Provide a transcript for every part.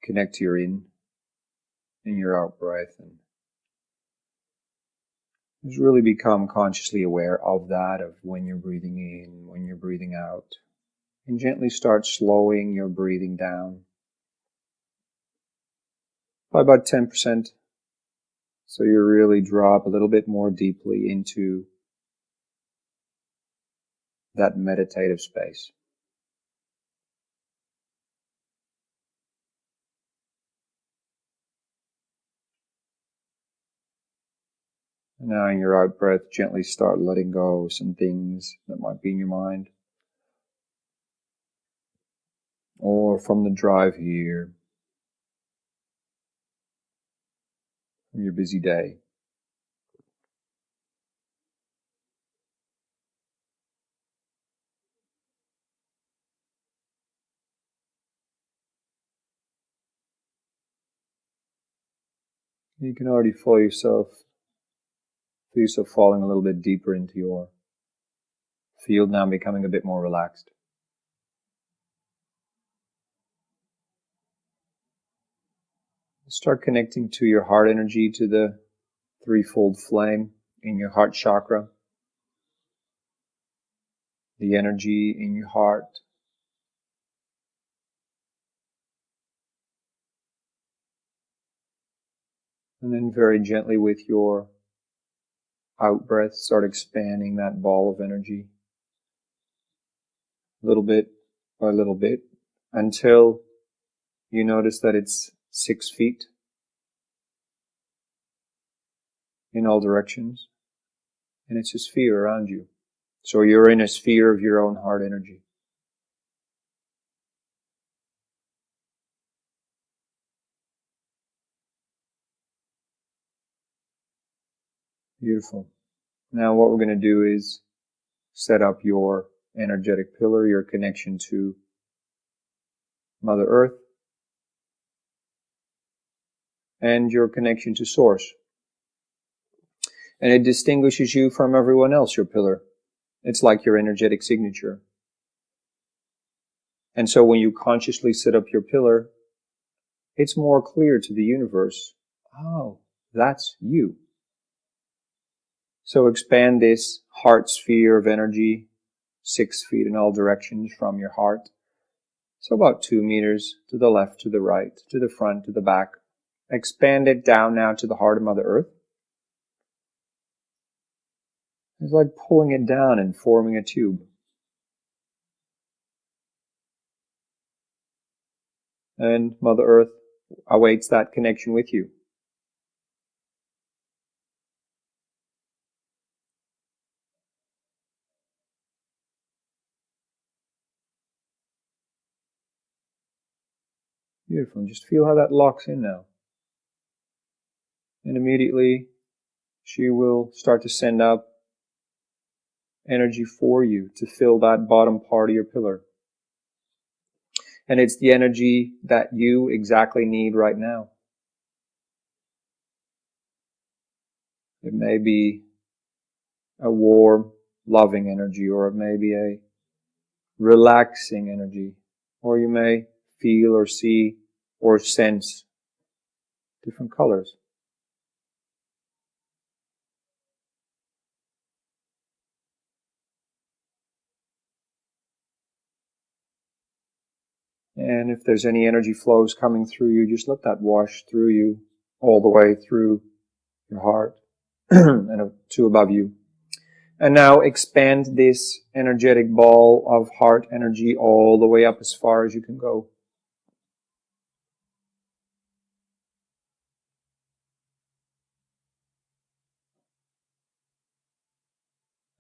connect to your in and your out breath, and just really become consciously aware of that, of when you're breathing in, when you're breathing out, and gently start slowing your breathing down by about 10%, so you really drop a little bit more deeply into that meditative space. And now in your out breath, gently start letting go of some things that might be in your mind, or from the drive here, from your busy day. You can already feel yourself falling a little bit deeper into your field now, becoming a bit more relaxed. Start connecting to your heart energy, to the threefold flame in your heart chakra, the energy in your heart, and then very gently with your out breath, start expanding that ball of energy little bit by little bit until you notice that it's 6 feet in all directions, and it's a sphere around you. So you're in a sphere of your own heart energy. Beautiful. Now what we're going to do is set up your energetic pillar, your connection to Mother Earth, and your connection to Source. And it distinguishes you from everyone else, your pillar. It's like your energetic signature. And so when you consciously set up your pillar, it's more clear to the universe, oh, that's you. So expand this heart sphere of energy 6 feet in all directions from your heart. So about 2 meters to the left, to the right, to the front, to the back. Expand it down now to the heart of Mother Earth. It's like pulling it down and forming a tube. And Mother Earth awaits that connection with you. Beautiful. And just feel how that locks in now. And immediately she will start to send up energy for you to fill that bottom part of your pillar. And it's the energy that you exactly need right now. It may be a warm, loving energy, or it may be a relaxing energy, or you may feel or see or sense different colors. And if there's any energy flows coming through you, just let that wash through you all the way through your heart and to above you. And now expand this energetic ball of heart energy all the way up as far as you can go.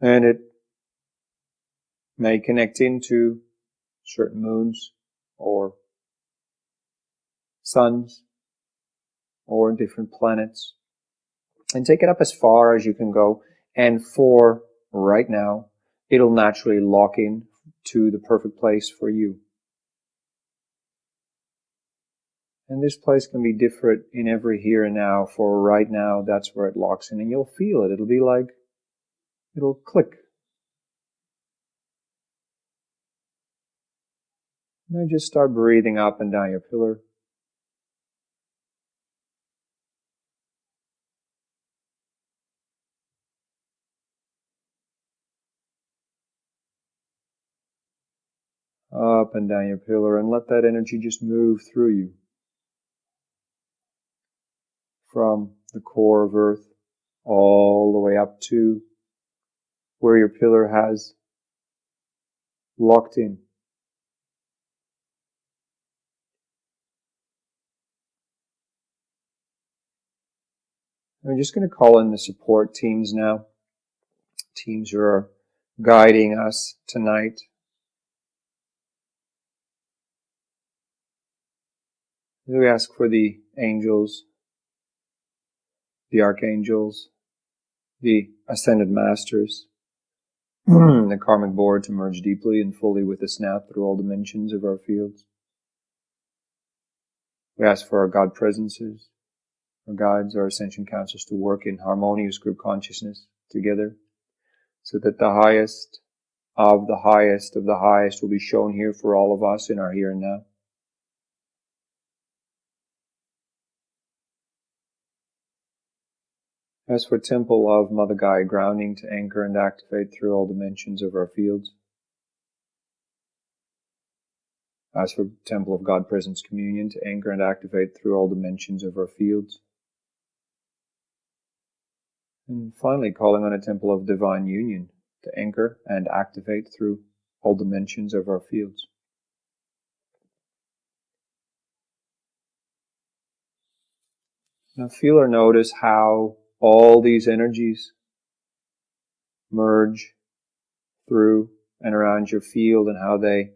And it may connect into certain moons or suns or different planets. And take it up as far as you can go. And for right now, it'll naturally lock in to the perfect place for you. And this place can be different in every here and now. For right now, that's where it locks in. And you'll feel it. It'll be like, it'll click. Now just start breathing up and down your pillar. up and down your pillar, and let that energy just move through you from the core of Earth all the way up to where your pillar has locked in. I'm just going to call in the support teams now. Teams who are guiding us tonight. We ask for the angels, the archangels, the ascended masters, the karmic board to merge deeply and fully with us now through all dimensions of our fields. We ask for our God presences, our guides, our ascension councils to work in harmonious group consciousness together, so that the highest of the highest of the highest will be shown here for all of us in our here and now. As for Temple of Mother Gaia grounding to anchor and activate through all dimensions of our fields. As for Temple of God Presence Communion to anchor and activate through all dimensions of our fields. And finally, calling on a Temple of Divine Union to anchor and activate through all dimensions of our fields. Now feel or notice how all these energies merge through and around your field, and how they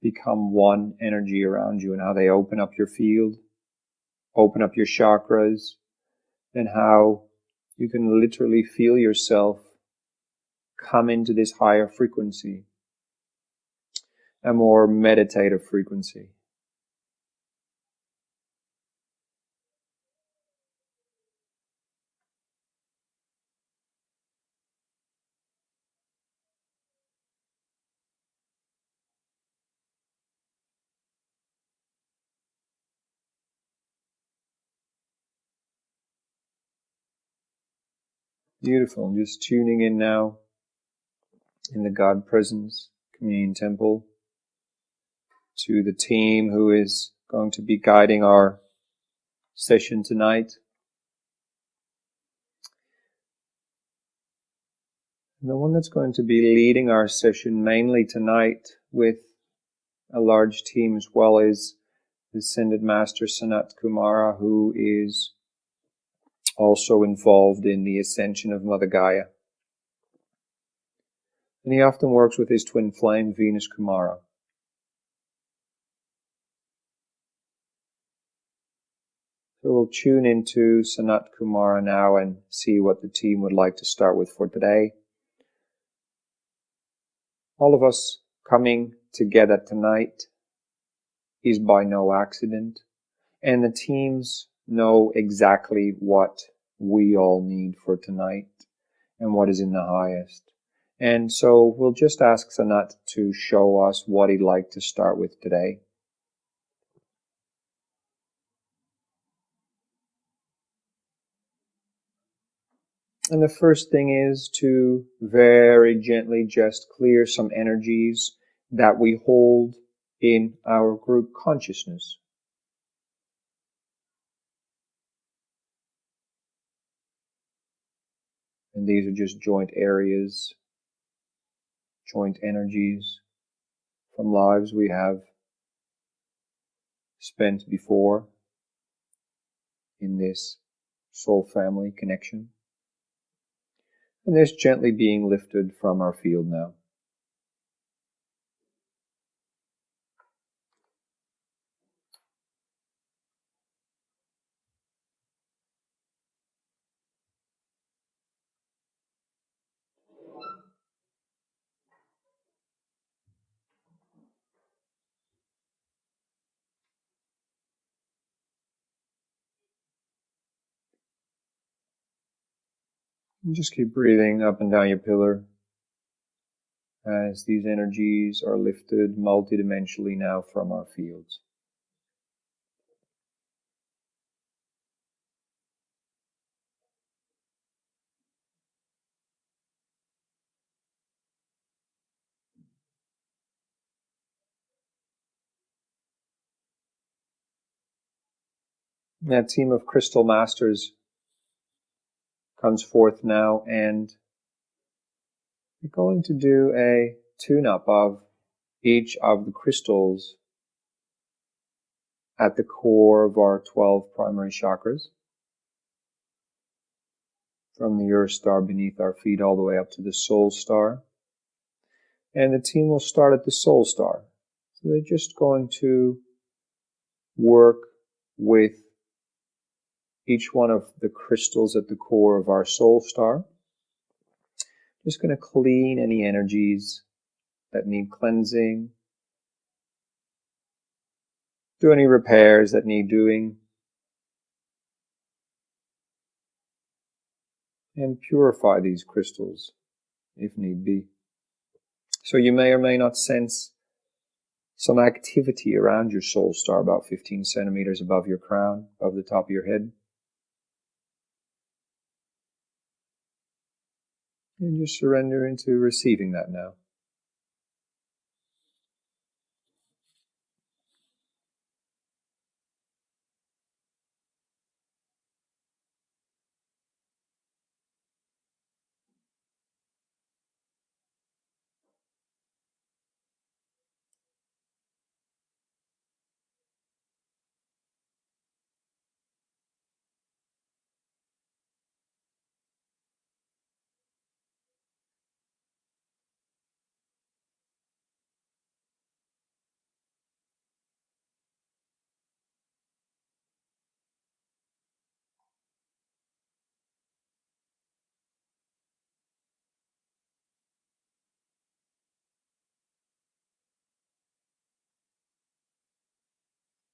become one energy around you, and how they open up your field, open up your chakras, and how you can literally feel yourself come into this higher frequency, a more meditative frequency. Beautiful. Just tuning in now in the God Presence Communion Temple to the team who is going to be guiding our session tonight. And the one that's going to be leading our session mainly tonight with a large team as well is the Ascended Master Sanat Kumara, who is also involved in the Ascension of Mother Gaia. And he often works with his twin flame, Venus Kumara. So we'll tune into Sanat Kumara now and see what the team would like to start with for today. All of us coming together tonight is by no accident, and the teams know exactly what we all need for tonight and what is in the highest. And so we'll just ask Sanat to show us what he'd like to start with today. And the first thing is to very gently just clear some energies that we hold in our group consciousness. And these are just joint areas, joint energies from lives we have spent before in this soul family connection. And this gently being lifted from our field now. And just keep breathing up and down your pillar as these energies are lifted multidimensionally now from our fields. That team of crystal masters comes forth now, and we're going to do a tune-up of each of the crystals at the core of our 12 primary chakras, from the Earth star beneath our feet all the way up to the Soul star. And the team will start at the Soul star. So they're just going to work with each one of the crystals at the core of our Soul star. Just going to clean any energies that need cleansing, do any repairs that need doing, and purify these crystals if need be. So you may or may not sense some activity around your soul star, about 15 centimeters above your crown, above the top of your head. And just surrender into receiving that now.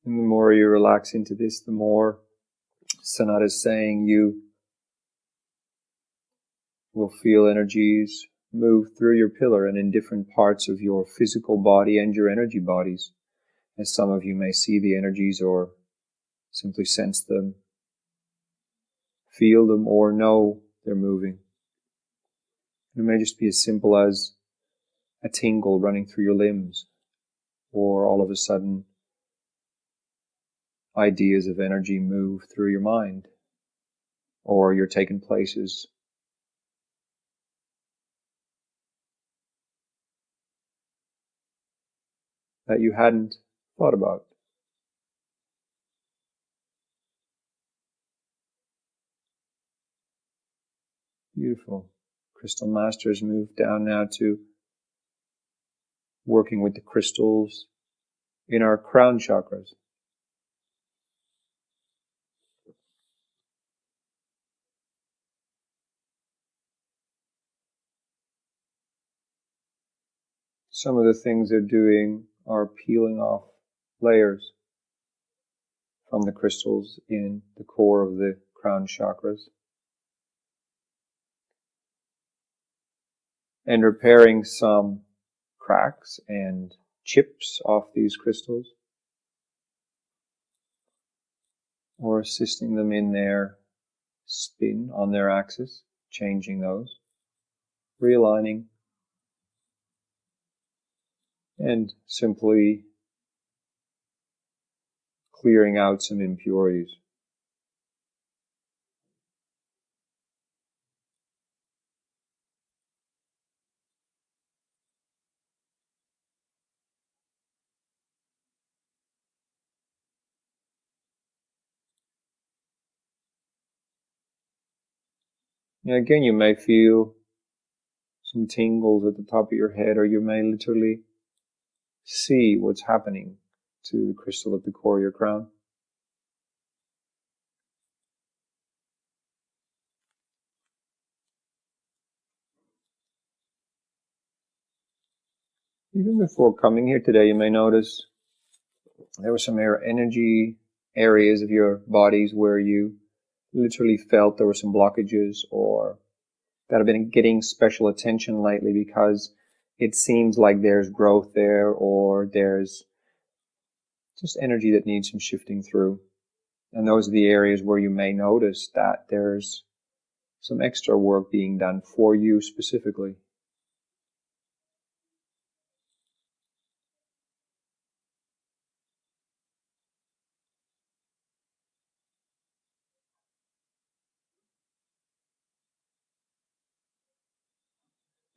And the more you relax into this, the more Sanat is saying you will feel energies move through your pillar and in different parts of your physical body and your energy bodies. As some of you may see the energies or simply sense them, feel them, or know they're moving. It may just be as simple as a tingle running through your limbs, or all of a sudden ideas of energy move through your mind, or you're taken places. That you hadn't thought about. Beautiful. Crystal Masters move down now to working with the crystals in our crown chakras. Some of the things they're doing are peeling off layers from the crystals in the core of the crown chakras and repairing some cracks and chips off these crystals, or assisting them in their spin on their axis, changing those, realigning, and simply clearing out some impurities. And again, you may feel some tingles at the top of your head, or you may literally see what's happening to the crystal at the core of your crown. Even before coming here today, you may notice there were some energy areas of your bodies where you literally felt there were some blockages, or that have been getting special attention lately because it seems like there's growth there, or there's just energy that needs some shifting through. And those are the areas where you may notice that there's some extra work being done for you specifically.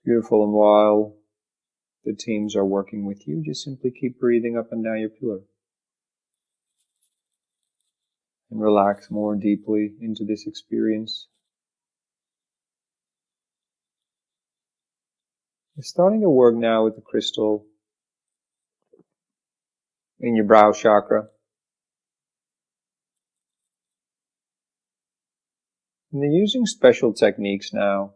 Beautiful. And while the teams are working with you, just simply keep breathing up and down your pillar. And relax more deeply into this experience. You're starting to work now with the crystal in your brow chakra. And they're using special techniques now,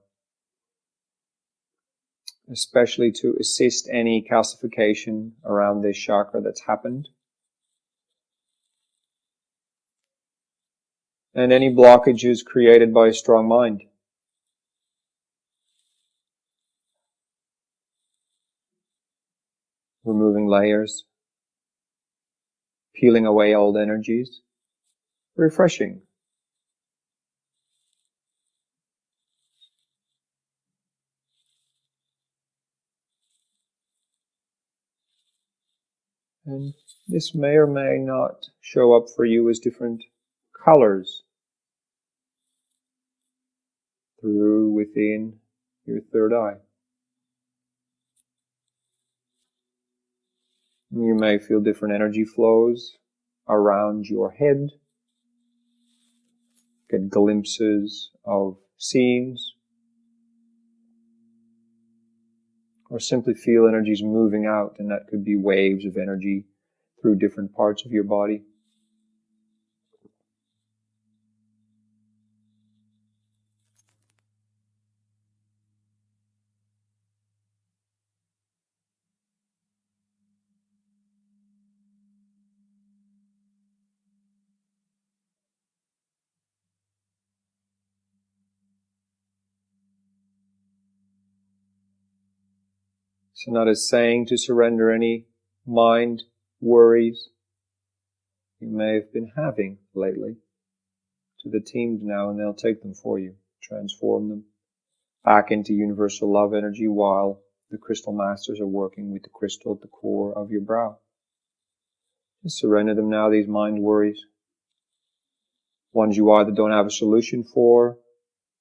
especially to assist any calcification around this chakra that's happened. And any blockages created by a strong mind. Removing layers, peeling away old energies, refreshing. And this may or may not show up for you as different colors through within your third eye. You may feel different energy flows around your head, get glimpses of scenes, or simply feel energies moving out, and that could be waves of energy through different parts of your body. So not as saying to surrender any mind worries you may have been having lately to the teams now, and they'll take them for you, transform them back into universal love energy while the crystal masters are working with the crystal at the core of your brow. Just surrender them now, these mind worries. Ones you either don't have a solution for,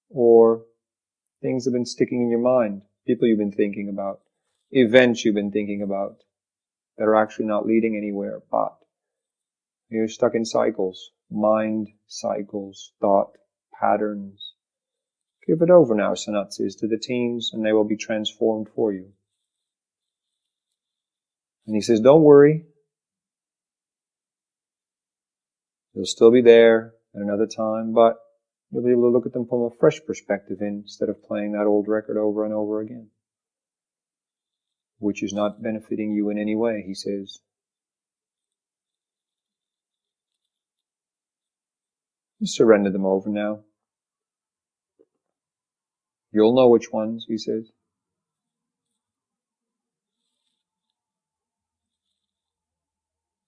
or things have been sticking in your mind, people you've been thinking about, events you've been thinking about that are actually not leading anywhere, but you're stuck in cycles, mind cycles, thought patterns. Give it over now, Sanat says, to the teams, and they will be transformed for you. And he says, don't worry. They'll still be there at another time, but you'll be able to look at them from a fresh perspective instead of playing that old record over and over again, which is not benefiting you in any way, he says. Just surrender them over now. You'll know which ones, he says.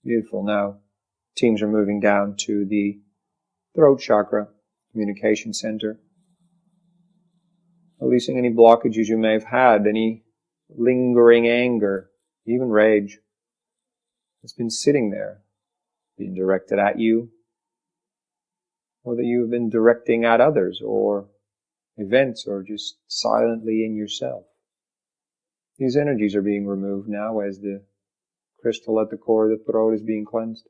Beautiful. Now, teams are moving down to the throat chakra, communication center. Releasing any blockages you may have had, any lingering anger, even rage that's been sitting there, being directed at you, or that you have been directing at others, or events, or just silently in yourself. These energies are being removed now as the crystal at the core of the throat is being cleansed.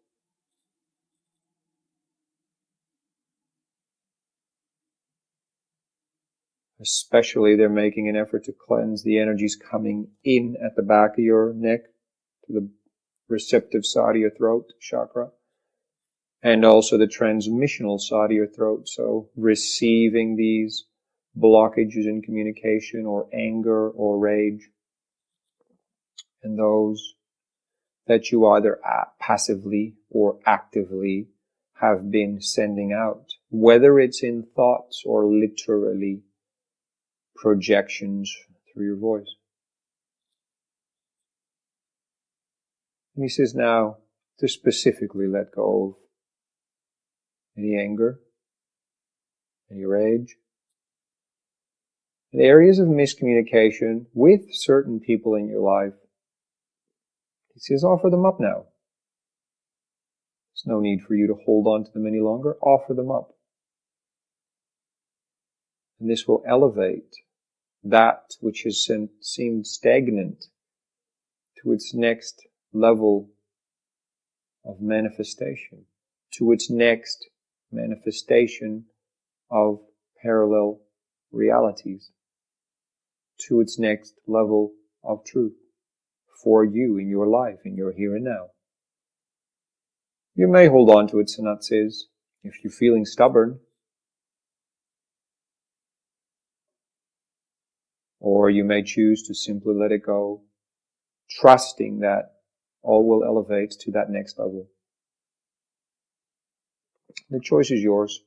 Especially they're making an effort to cleanse the energies coming in at the back of your neck to the receptive side of your throat chakra, and also the transmissional side of your throat, so receiving these blockages in communication or anger or rage, and those that you either passively or actively have been sending out, whether it's in thoughts or literally projections through your voice. And he says now to specifically let go of any anger, any rage, and areas of miscommunication with certain people in your life. He says, offer them up now. There's no need for you to hold on to them any longer. Offer them up. And this will elevate that which has seemed stagnant to its next level of manifestation, to its next manifestation of parallel realities, to its next level of truth for you in your life, in your here and now. You may hold on to it, Sanat says, if you're feeling stubborn, or you may choose to simply let it go, trusting that all will elevate to that next level. The choice is yours.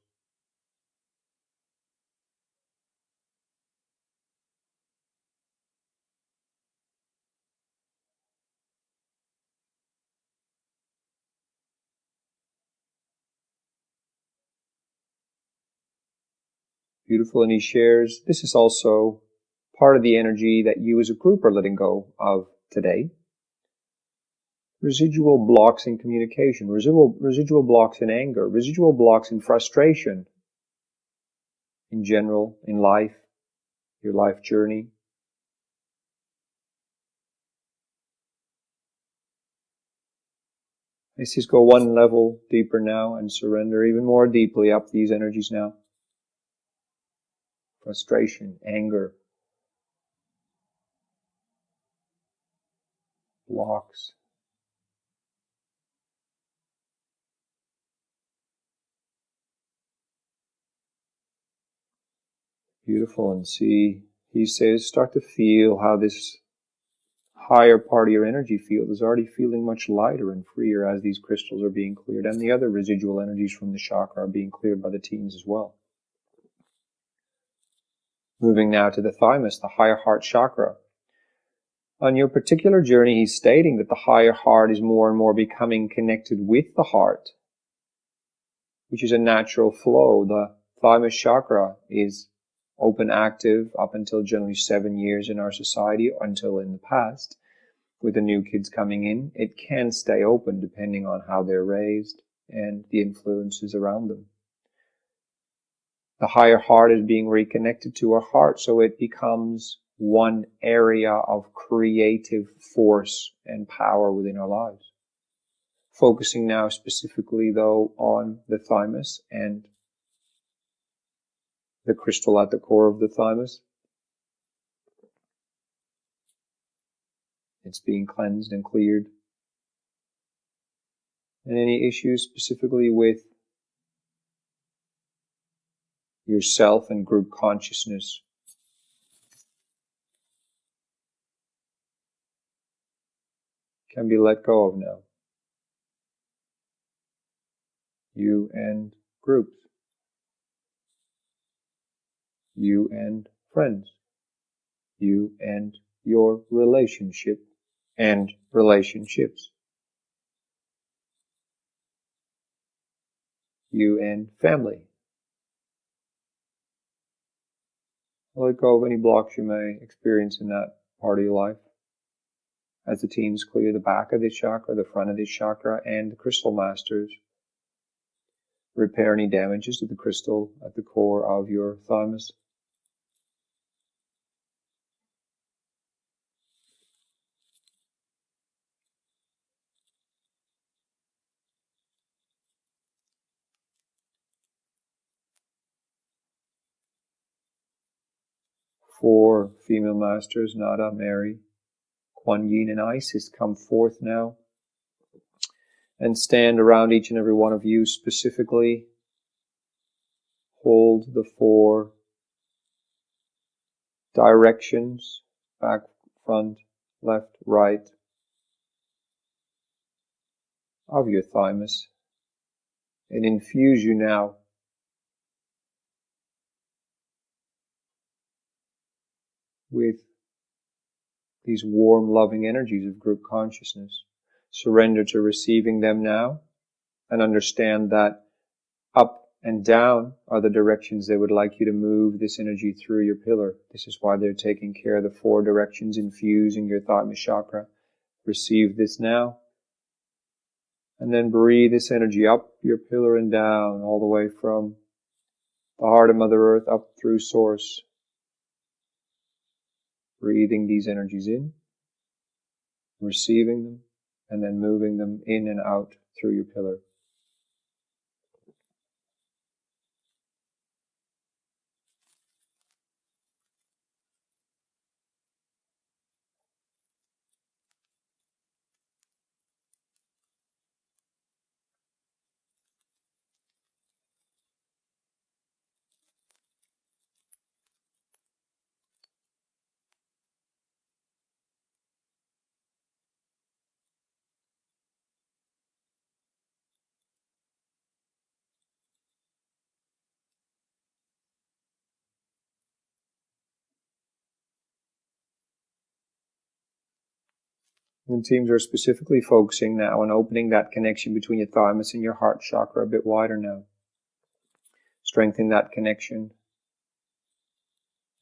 Beautiful, and he shares, this is also part of the energy that you as a group are letting go of today. Residual blocks in communication, residual blocks in anger, residual blocks in frustration in general, in life, your life journey. Let's just go one level deeper now and surrender even more deeply up these energies now. Frustration, anger, blocks. Beautiful, and see, he says, start to feel how this higher part of your energy field is already feeling much lighter and freer as these crystals are being cleared, and the other residual energies from the chakra are being cleared by the teams as well. Moving now to the thymus, the higher heart chakra. On your particular journey, he's stating that the higher heart is more and more becoming connected with the heart, which is a natural flow. The thymus chakra is open, active up until generally 7 years in our society, until in the past. With the new kids coming in, it can stay open depending on how they're raised and the influences around them. The higher heart is being reconnected to our heart, so it becomes one area of creative force and power within our lives. Focusing now specifically, though, on the thymus and the crystal at the core of the thymus. It's being cleansed and cleared. And any issues specifically with yourself and group consciousness can be let go of now. You and groups. You and friends. You and your relationship and relationships. You and family. Let go of any blocks you may experience in that part of your life. As the teams clear the back of this chakra, the front of this chakra, and the crystal masters repair any damages to the crystal at the core of your thymus. Four female masters, Nada, Mary, Kuan Yin, and Isis, come forth now and stand around each and every one of you specifically. Hold the four directions, back, front, left, right, of your thymus, and infuse you now with these warm, loving energies of group consciousness. Surrender to receiving them now, and understand that up and down are the directions they would like you to move this energy through your pillar. This is why they're taking care of the four directions, infusing your thymus chakra. Receive this now. And then breathe this energy up your pillar and down, all the way from the heart of Mother Earth up through Source, breathing these energies in, receiving them, and then moving them in and out through your pillar. And teams are specifically focusing now on opening that connection between your thymus and your heart chakra a bit wider now. Strengthening that connection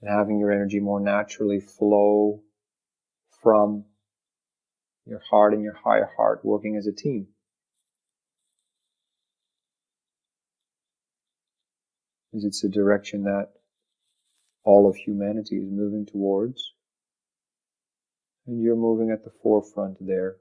and having your energy more naturally flow from your heart and your higher heart working as a team. As it's a direction that all of humanity is moving towards. And you're moving at the forefront there.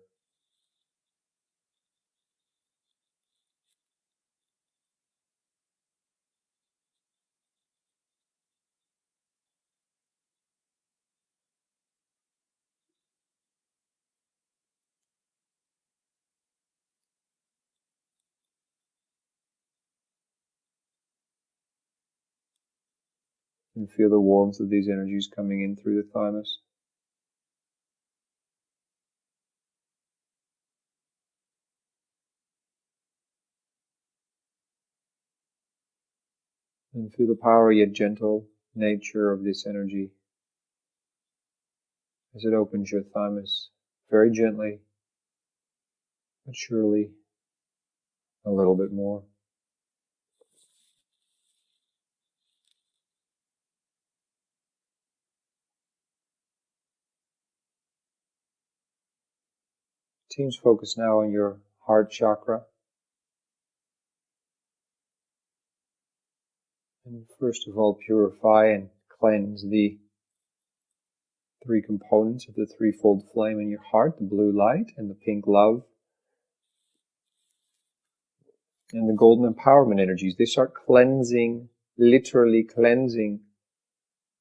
And feel the warmth of these energies coming in through the thymus. And feel the power yet gentle nature of this energy as it opens your thymus very gently, but surely a little bit more. Teams focus now on your heart chakra. And first of all, purify and cleanse the three components of the threefold flame in your heart, the blue light and the pink love and the golden empowerment energies. They start cleansing, literally cleansing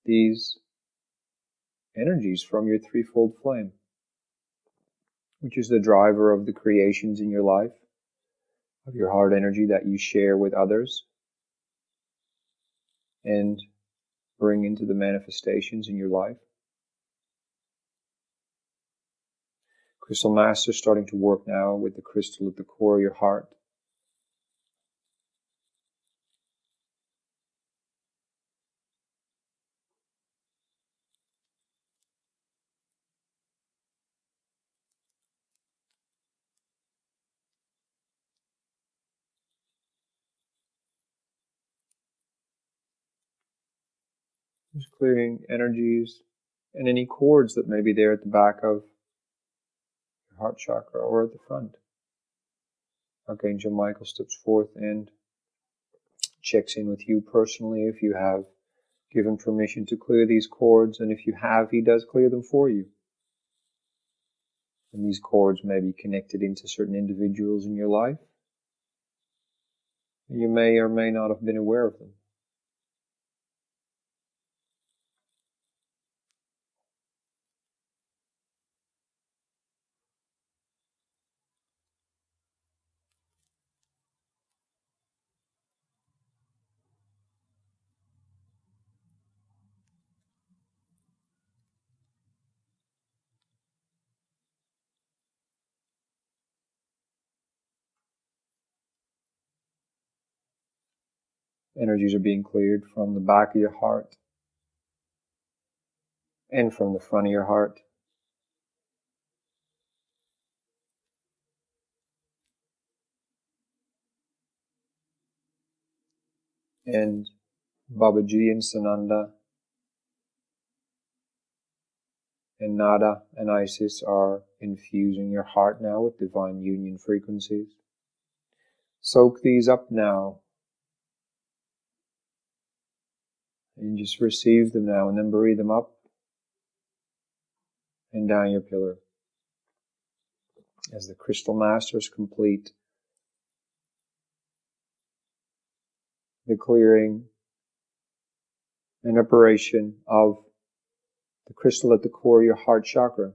these energies from your threefold flame, which is the driver of the creations in your life, of your heart energy that you share with others and bring into the manifestations in your life. Crystal Master starting to work now with the crystal at the core of your heart. Just clearing energies and any cords that may be there at the back of your heart chakra or at the front. Archangel Michael steps forth and checks in with you personally if you have given permission to clear these cords, and if you have, he does clear them for you. And these cords may be connected into certain individuals in your life. You may or may not have been aware of them. Energies are being cleared from the back of your heart and from the front of your heart. And Babaji and Sananda and Nada and Isis are infusing your heart now with divine union frequencies. Soak these up now. And just receive them now and then breathe them up and down your pillar. As the crystal masters complete the clearing and operation of the crystal at the core of your heart chakra.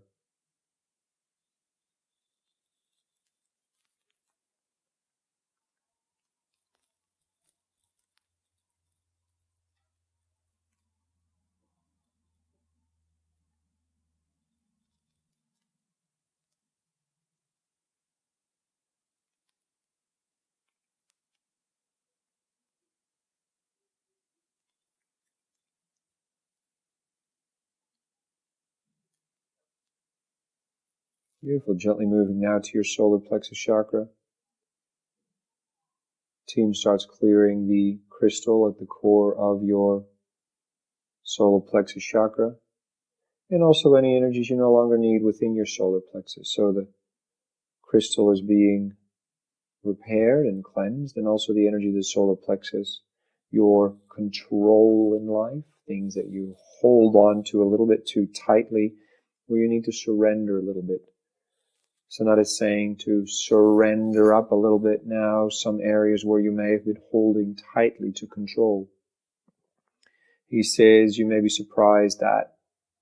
Beautiful. Gently moving now to your solar plexus chakra. Team starts clearing the crystal at the core of your solar plexus chakra, and also any energies you no longer need within your solar plexus. So the crystal is being repaired and cleansed, and also the energy of the solar plexus, your control in life, things that you hold on to a little bit too tightly, where you need to surrender a little bit. So that is saying to surrender up a little bit now, some areas where you may have been holding tightly to control. He says you may be surprised that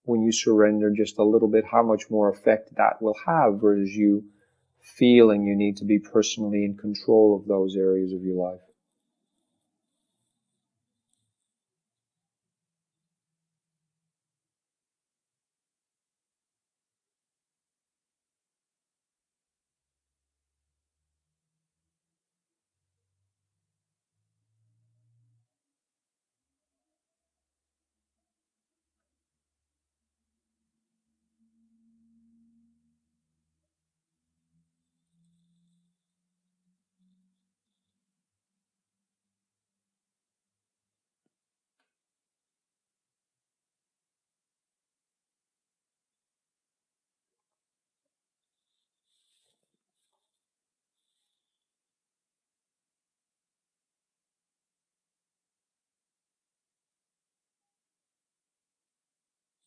when you surrender just a little bit, how much more effect that will have versus you feeling you need to be personally in control of those areas of your life.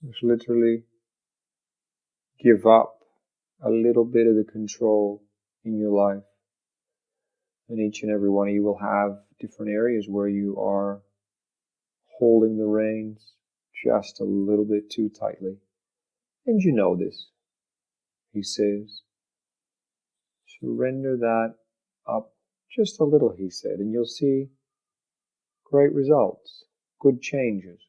Just literally give up a little bit of the control in your life. And each and every one of you will have different areas where you are holding the reins just a little bit too tightly. And you know this. He says, surrender that up just a little, he said, and you'll see great results, good changes.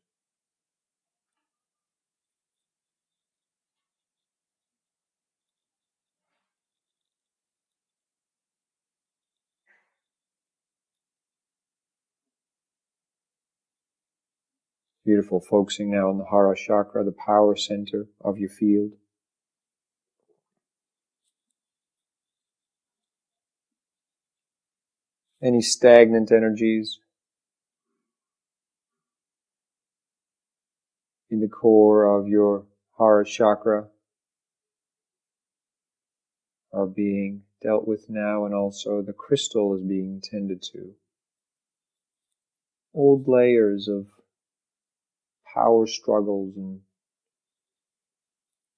Beautiful. Focusing now on the Hara chakra, the power center of your field. Any stagnant energies in the core of your Hara chakra are being dealt with now, and also the crystal is being tended to. Old layers of power struggles and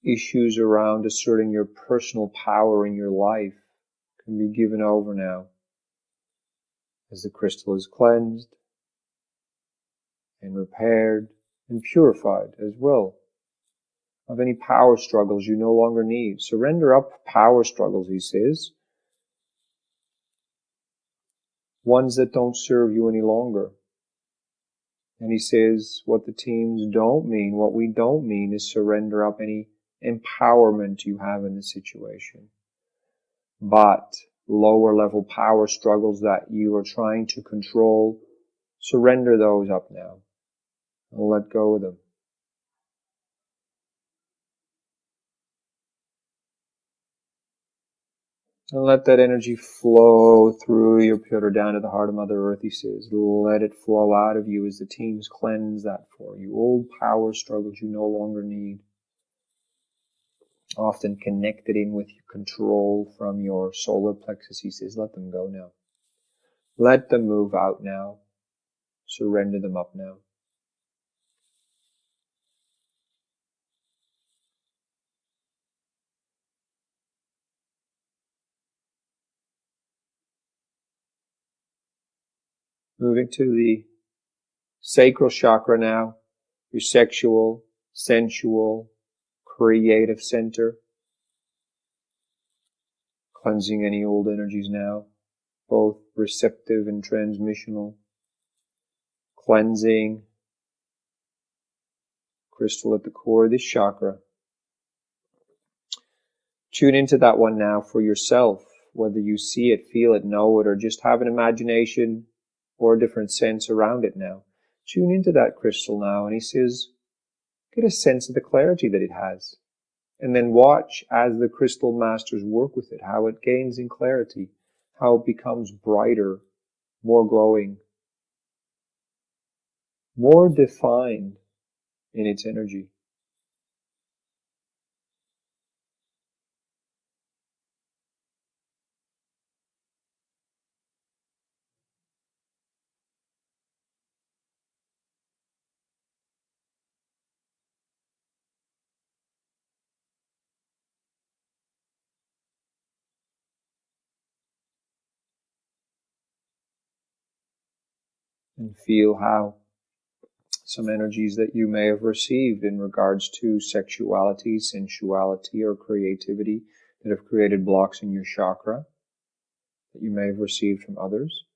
issues around asserting your personal power in your life can be given over now as the crystal is cleansed and repaired and purified as well of any power struggles you no longer need. Surrender up power struggles, he says, ones that don't serve you any longer. And he says what the teams don't mean, what we don't mean is surrender up any empowerment you have in the situation. But lower level power struggles that you are trying to control, surrender those up now and let go of them. And let that energy flow through your pillar down to the heart of Mother Earth, he says. Let it flow out of you as the teams cleanse that for you. Old power struggles you no longer need. Often connected in with your control from your solar plexus, he says. Let them go now. Let them move out now. Surrender them up now. Moving to the sacral chakra now, your sexual, sensual, creative center. Cleansing any old energies now, both receptive and transmissional. Cleansing crystal at the core of this chakra. Tune into that one now for yourself, whether you see it, feel it, know it, or just have an imagination or a different sense around it now. Tune into that crystal now, and he says, get a sense of the clarity that it has. And then watch as the crystal masters work with it, how it gains in clarity, how it becomes brighter, more glowing, more defined in its energy. And feel how some energies that you may have received in regards to sexuality, sensuality, or creativity that have created blocks in your chakra that you may have received from others.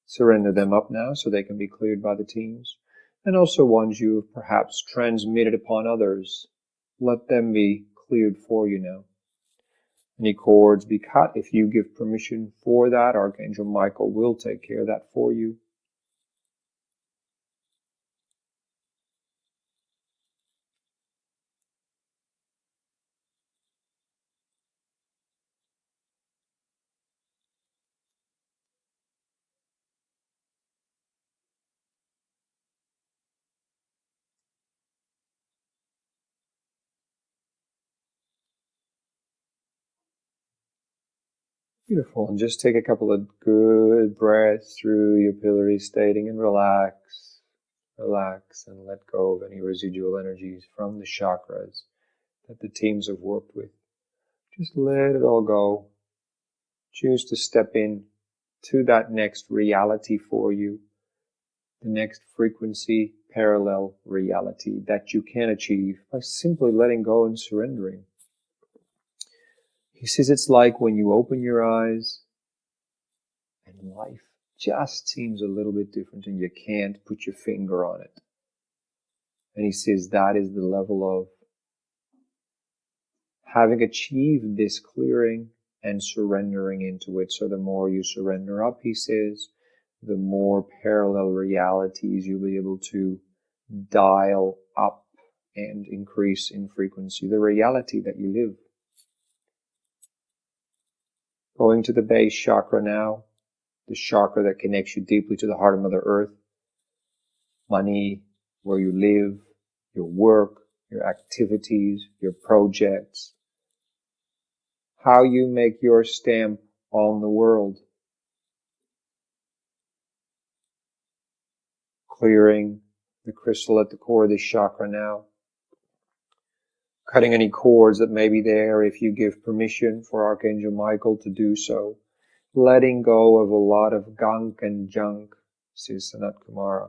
Surrender them up now so they can be cleared by the teams. And also ones you have perhaps transmitted upon others. Let them be cleared for you now. Any cords be cut. If you give permission for that, Archangel Michael will take care of that for you. Beautiful. And just take a couple of good breaths through your pillary stating and relax. Relax and let go of any residual energies from the chakras that the teams have worked with. Just let it all go. Choose to step in to that next reality for you, the next frequency parallel reality that you can achieve by simply letting go and surrendering. He says it's like when you open your eyes and life just seems a little bit different and you can't put your finger on it. And he says that is the level of having achieved this clearing and surrendering into it. So the more you surrender up, he says, the more parallel realities you'll be able to dial up and increase in frequency, the reality that you live. Going to the base chakra now, the chakra that connects you deeply to the heart of Mother Earth, money, where you live, your work, your activities, your projects, how you make your stamp on the world. Clearing the crystal at the core of this chakra now. Cutting any cords that may be there if you give permission for Archangel Michael to do so. Letting go of a lot of gunk and junk, says Sanat Kumara,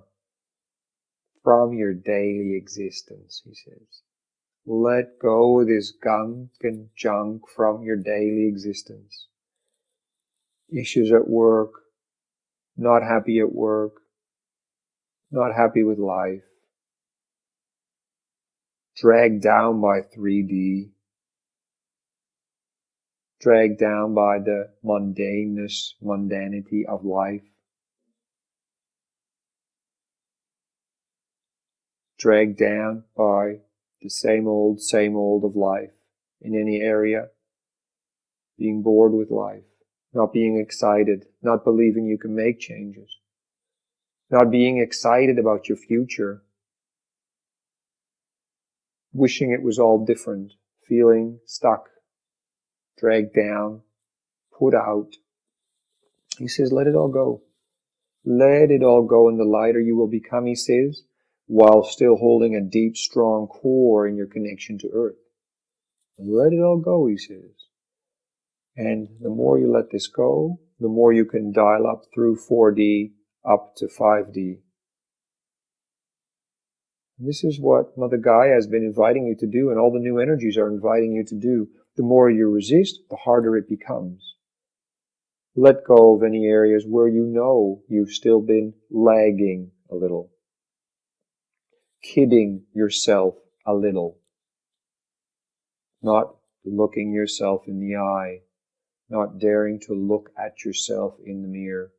from your daily existence, he says. Let go of this gunk and junk from your daily existence. Issues at work, not happy at work, not happy with life, dragged down by 3D, dragged down by the mundanity of life, dragged down by the same old of life in any area, being bored with life, not being excited, not believing you can make changes, not being excited about your future, wishing it was all different, feeling stuck, dragged down, put out. He says, let it all go. Let it all go, and the lighter you will become, he says, while still holding a deep, strong core in your connection to Earth. Let it all go, he says. And the more you let this go, the more you can dial up through 4D up to 5D. And this is what Mother Gaia has been inviting you to do, and all the new energies are inviting you to do. The more you resist, the harder it becomes. Let go of any areas where you know you've still been lagging a little, kidding yourself a little, not looking yourself in the eye, not daring to look at yourself in the mirror.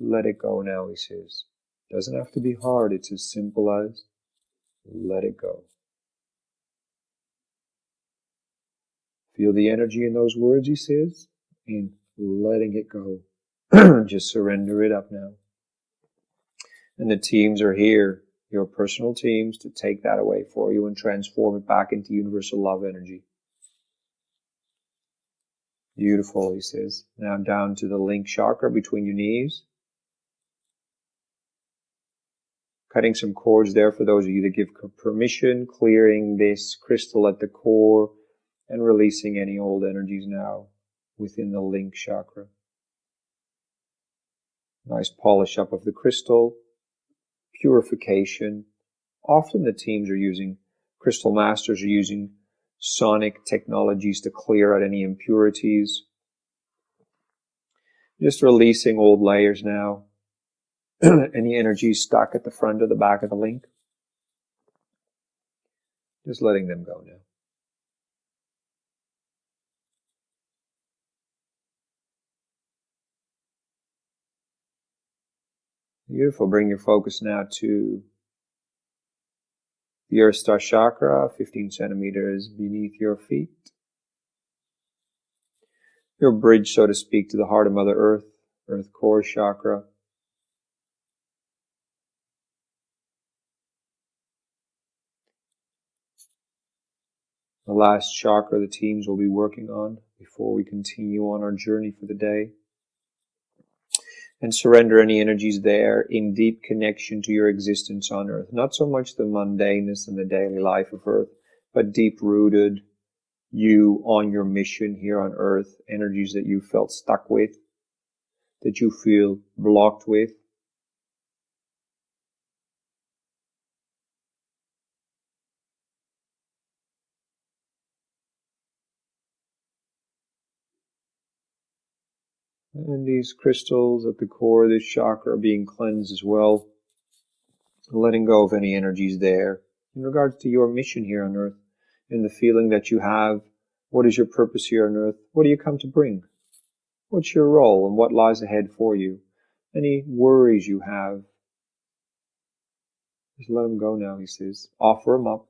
Let it go now, he says. Doesn't have to be hard. It's as simple as let it go. Feel the energy in those words, he says, in letting it go. Just surrender it up now. And the teams are here, your personal teams, to take that away for you and transform it back into universal love energy. Beautiful, he says. Now down to the link chakra between your knees. Cutting some cords there for those of you that give permission, clearing this crystal at the core and releasing any old energies now within the link chakra. Nice polish up of the crystal, purification. Often the teams are using, crystal masters are using sonic technologies to clear out any impurities. Just releasing old layers now. Any energy stuck at the front or the back of the link. Just letting them go now. Beautiful. Bring your focus now to the Earth Star Chakra, 15 centimeters beneath your feet. Your bridge, so to speak, to the heart of Mother Earth, Earth Core Chakra. The last chakra the teams will be working on before we continue on our journey for the day. And surrender any energies there in deep connection to your existence on Earth. Not so much the mundaneness and the daily life of Earth, but deep-rooted, you on your mission here on Earth, energies that you felt stuck with, that you feel blocked with. And these crystals at the core of this chakra are being cleansed as well, letting go of any energies there in regards to your mission here on Earth, and the feeling that you have. What is your purpose here on Earth? What do you come to bring? What's your role and what lies ahead for you? Any worries you have, just let them go now, he says. Offer them up.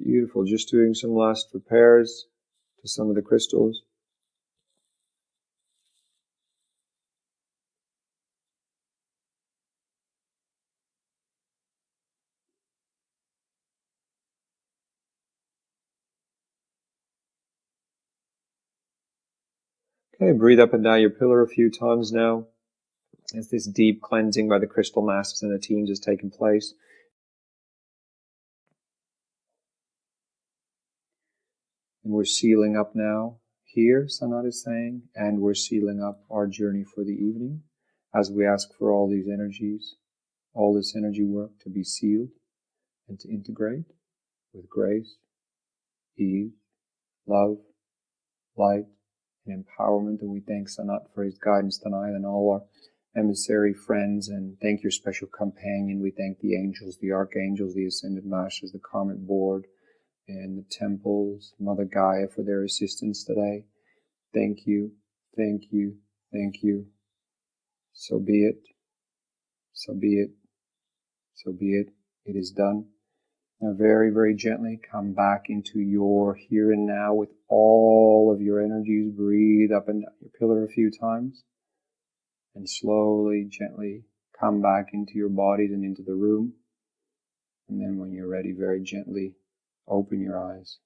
Beautiful. Just doing some last repairs to some of the crystals. Okay, breathe up and down your pillar a few times now as this deep cleansing by the crystal masters and the teams has taken place. And we're sealing up now here, Sanat is saying, and we're sealing up our journey for the evening as we ask for all these energies, all this energy work to be sealed and to integrate with grace, ease, love, light, and empowerment. And we thank Sanat for his guidance tonight and all our emissary friends, and thank your special companion. We thank the angels, the archangels, the ascended masters, the karmic board, and the temples, Mother Gaia, for their assistance today. Thank you, thank you, thank you. So be it, so be it, so be it. It is done. Now very, very gently come back into your here and now with all of your energies. Breathe up and down your pillar a few times. And slowly, gently come back into your bodies and into the room. And then when you're ready, very gently open your eyes.